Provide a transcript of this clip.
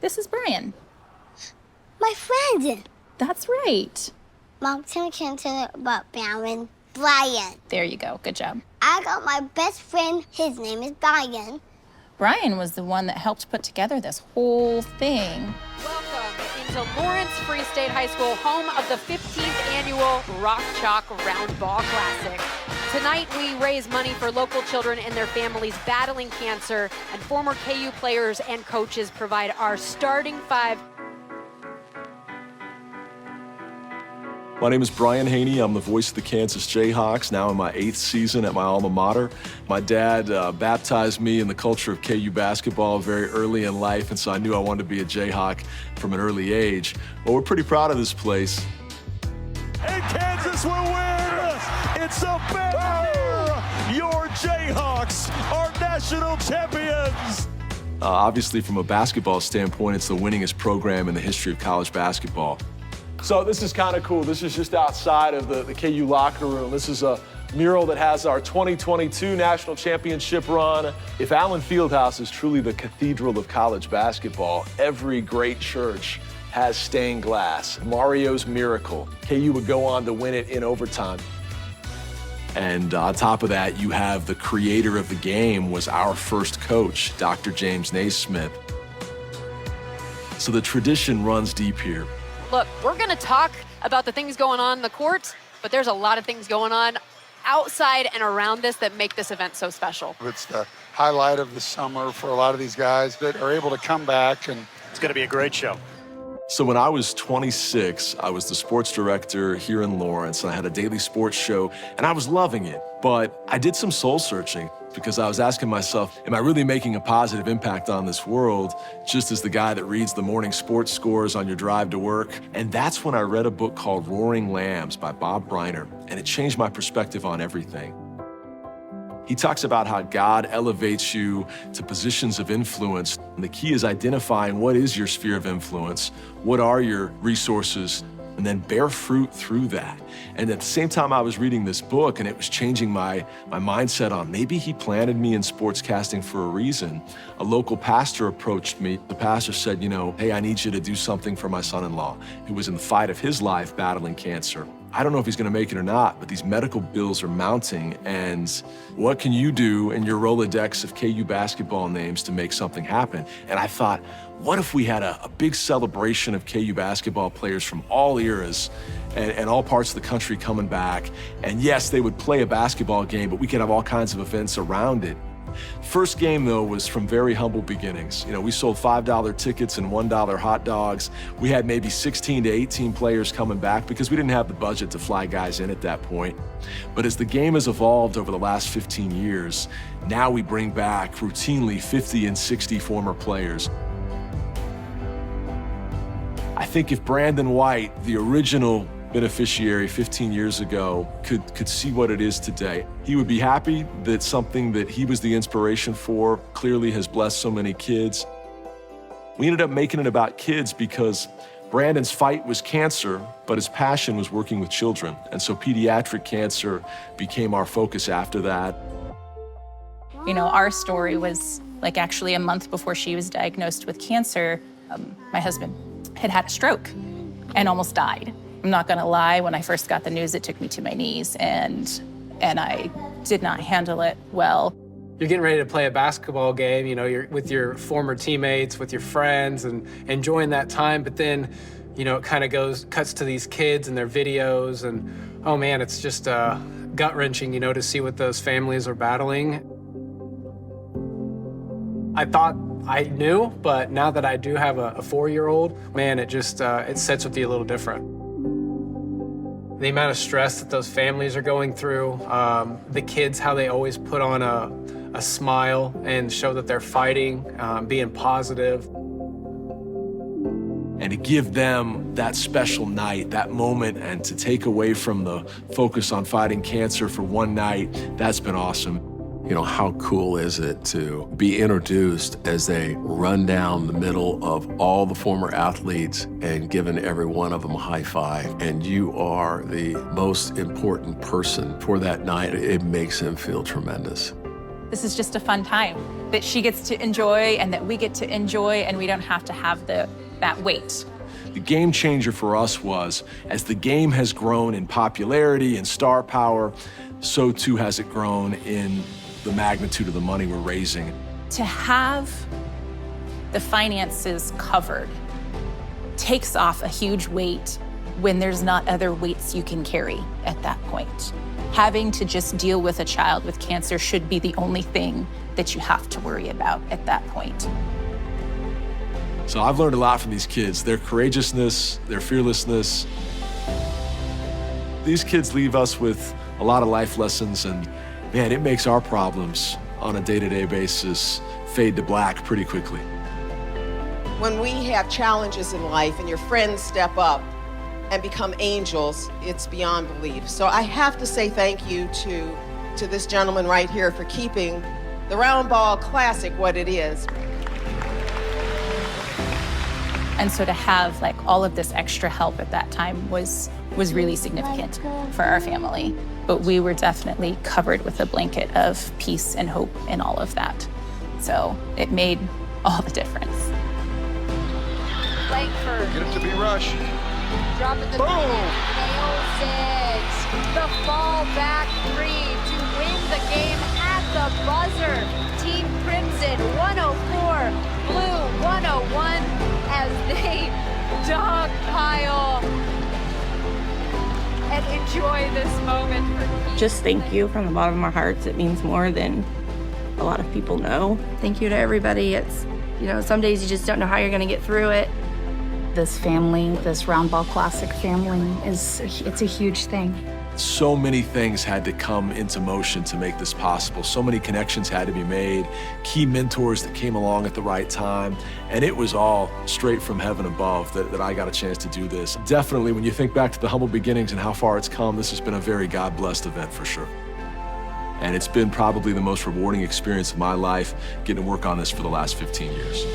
This is Brian. My friend. That's right. Mom, tell me about Brian. Brian. There you go. Good job. I got my best friend. His name is Brian. Brian was the one that helped put together this whole thing. Welcome into Lawrence Free State High School, home of the 15th annual Rock Chalk Roundball Classic. Tonight, we raise money for local children and their families battling cancer, and former KU players and coaches provide our starting five. My name is Brian Haney. I'm the voice of the Kansas Jayhawks, now in my 8th season at my alma mater. My dad baptized me in the culture of KU basketball very early in life, and so I knew I wanted to be a Jayhawk from an early age. Well, we're pretty proud of this place. And Kansas will win! It's a banner! Your Jayhawks are national champions! Obviously, from a basketball standpoint, it's the winningest program in the history of college basketball. So this is kind of cool. This is just outside of the KU locker room. This is a mural that has our 2022 national championship run. If Allen Fieldhouse is truly the cathedral of college basketball, every great church has stained glass. Mario's Miracle. KU would go on to win it in overtime. And on top of that, you have the creator of the game was our first coach, Dr. James Naismith. So the tradition runs deep here. Look, we're going to talk about the things going on in the court, but there's a lot of things going on outside and around this that make this event so special. It's the highlight of the summer for a lot of these guys that are able to come back, and It's going to be a great show. So when I was 26, I was the sports director here in Lawrence, and I had a daily sports show, and I was loving it. But I did some soul searching because I was asking myself, am I really making a positive impact on this world, just as the guy that reads the morning sports scores on your drive to work? And that's when I read a book called Roaring Lambs by Bob Briner, and it changed my perspective on everything. He talks about how God elevates you to positions of influence. And the key is identifying what is your sphere of influence, what are your resources, and then bear fruit through that. And at the same time I was reading this book, and it was changing my mindset on maybe he planted me in sportscasting for a reason. A local pastor approached me. The pastor said, hey, I need you to do something for my son-in-law, who was in the fight of his life battling cancer. I don't know if he's gonna make it or not, but these medical bills are mounting, and what can you do in your Rolodex of KU basketball names to make something happen? And I thought, what if we had a big celebration of KU basketball players from all eras and all parts of the country coming back? And yes, they would play a basketball game, but we could have all kinds of events around it. First game, though, was from very humble beginnings. We sold $5 tickets and $1 hot dogs. We had maybe 16 to 18 players coming back because we didn't have the budget to fly guys in at that point. But as the game has evolved over the last 15 years, now we bring back routinely 50 and 60 former players. I think if Brandon White, the original beneficiary 15 years ago, could see what it is today, he would be happy that something that he was the inspiration for clearly has blessed so many kids. We ended up making it about kids because Brandon's fight was cancer, but his passion was working with children. And so pediatric cancer became our focus after that. Our story was like actually a month before she was diagnosed with cancer, my husband had a stroke and almost died. I'm not gonna lie, when I first got the news, it took me to my knees, and I did not handle it well. You're getting ready to play a basketball game, you're with your former teammates, with your friends, and enjoying that time, but then, it kind of cuts to these kids and their videos, and oh man, it's just gut-wrenching, to see what those families are battling. I thought I knew, but now that I do have a 4-year-old, man, it just, it sits with you a little different. The amount of stress that those families are going through, the kids, how they always put on a smile and show that they're fighting, being positive. And to give them that special night, that moment, and to take away from the focus on fighting cancer for one night, that's been awesome. How cool is it to be introduced as they run down the middle of all the former athletes and giving every one of them a high five, and you are the most important person for that night. It makes them feel tremendous. this is just a fun time that she gets to enjoy and that we get to enjoy, and we don't have to have that weight. The game changer for us was, as the game has grown in popularity and star power, so too has it grown in the magnitude of the money we're raising. To have the finances covered takes off a huge weight when there's not other weights you can carry at that point. Having to just deal with a child with cancer should be the only thing that you have to worry about at that point. So I've learned a lot from these kids, their courageousness, their fearlessness. These kids leave us with a lot of life lessons, and man, it makes our problems on a day-to-day basis fade to black pretty quickly. When we have challenges in life and your friends step up and become angels, it's beyond belief. So I have to say thank you to this gentleman right here for keeping the Roundball Classic what it is. And so to have like all of this extra help at that time was really significant for our family. But we were definitely covered with a blanket of peace and hope in all of that. So it made all the difference. Langford. Get it to be Rush. Dropping the nails it. The fall back three to win the game at the buzzer. Team Crimson 104, Blue 101 as they dogpile and enjoy this moment for Just thank you from the bottom of our hearts. It means more than a lot of people know. Thank you to everybody. It's, some days you just don't know how you're going to get through it. This family, this Roundball Classic family, it's a huge thing. So many things had to come into motion to make this possible. So many connections had to be made, key mentors that came along at the right time, and it was all straight from heaven above that I got a chance to do this. Definitely, when you think back to the humble beginnings and how far it's come, this has been a very God-blessed event for sure. And it's been probably the most rewarding experience of my life, getting to work on this for the last 15 years.